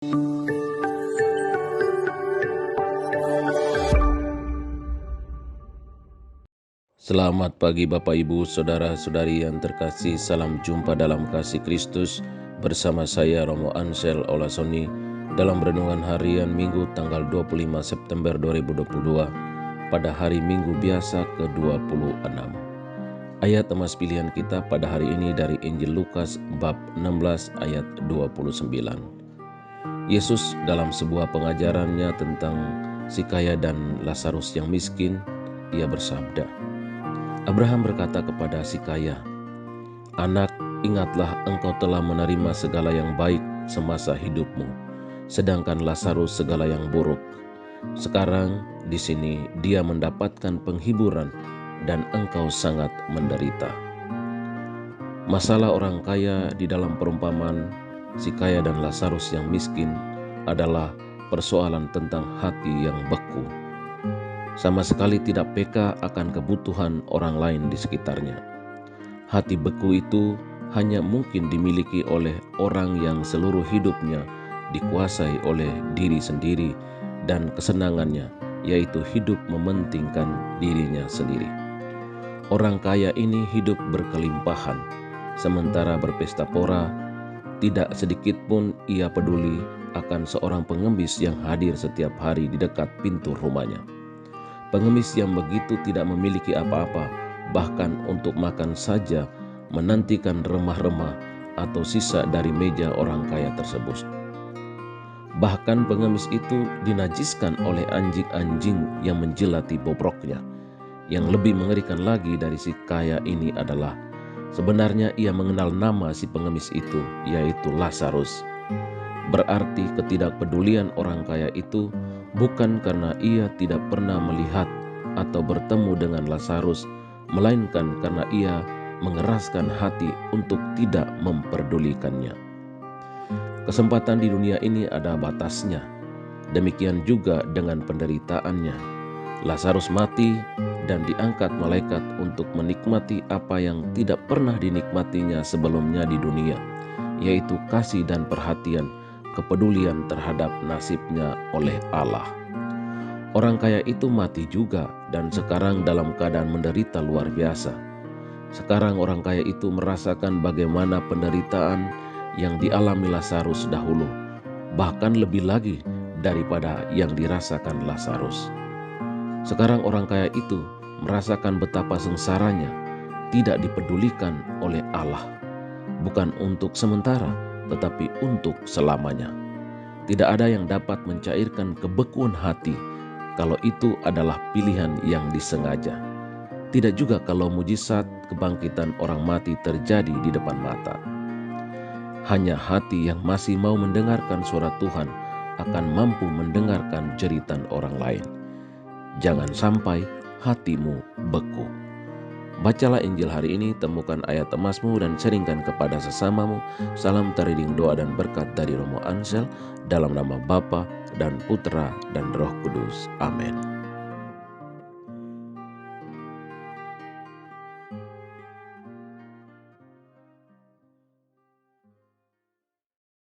Selamat pagi Bapak Ibu, Saudara-saudari yang terkasih. Salam jumpa dalam kasih Kristus bersama saya Romo Ansel Olasoni dalam renungan harian Minggu tanggal 25 September 2022 pada hari Minggu biasa ke-26. Ayat emas pilihan kita pada hari ini dari Injil Lukas bab 16 ayat 29. Yesus dalam sebuah pengajarannya tentang si kaya dan Lazarus yang miskin, ia bersabda, Abraham berkata kepada si kaya, "Anak, ingatlah engkau telah menerima segala yang baik semasa hidupmu, sedangkan Lazarus segala yang buruk. Sekarang di sini dia mendapatkan penghiburan dan engkau sangat menderita." Masalah orang kaya di dalam perumpamaan si kaya dan Lazarus yang miskin adalah persoalan tentang hati yang beku. Sama sekali tidak peka akan kebutuhan orang lain di sekitarnya. Hati beku itu hanya mungkin dimiliki oleh orang yang seluruh hidupnya dikuasai oleh diri sendiri dan kesenangannya, yaitu hidup mementingkan dirinya sendiri. Orang kaya ini hidup berkelimpahan, sementara berpesta pora, tidak sedikit pun ia peduli akan seorang pengemis yang hadir setiap hari di dekat pintu rumahnya. Pengemis yang begitu tidak memiliki apa-apa, bahkan untuk makan saja menantikan remah-remah atau sisa dari meja orang kaya tersebut. Bahkan pengemis itu dinajiskan oleh anjing-anjing yang menjilati bobroknya. Yang lebih mengerikan lagi dari si kaya ini adalah sebenarnya ia mengenal nama si pengemis itu, yaitu Lazarus. Berarti ketidakpedulian orang kaya itu bukan karena ia tidak pernah melihat atau bertemu dengan Lazarus, melainkan karena ia mengeraskan hati untuk tidak memperdulikannya. Kesempatan di dunia ini ada batasnya, demikian juga dengan penderitaannya. Lazarus mati dan diangkat malaikat untuk menikmati apa yang tidak pernah dinikmatinya sebelumnya di dunia, yaitu kasih dan perhatian, kepedulian terhadap nasibnya oleh Allah. Orang kaya itu mati juga dan sekarang dalam keadaan menderita luar biasa. Sekarang orang kaya itu merasakan bagaimana penderitaan yang dialami Lazarus dahulu, bahkan lebih lagi daripada yang dirasakan Lazarus. Sekarang orang kaya itu merasakan betapa sengsaranya tidak dipedulikan oleh Allah, bukan untuk sementara, tetapi untuk selamanya. Tidak ada yang dapat mencairkan kebekuan hati kalau itu adalah pilihan yang disengaja. Tidak juga kalau mujizat kebangkitan orang mati terjadi di depan mata. Hanya hati yang masih mau mendengarkan suara Tuhan akan mampu mendengarkan jeritan orang lain. Jangan sampai hatimu beku. Bacalah Injil hari ini, temukan ayat emasmu dan sharingkan kepada sesamamu. Salam teriring doa dan berkat dari Romo Ansel, dalam nama Bapa dan Putra dan Roh Kudus. Amin.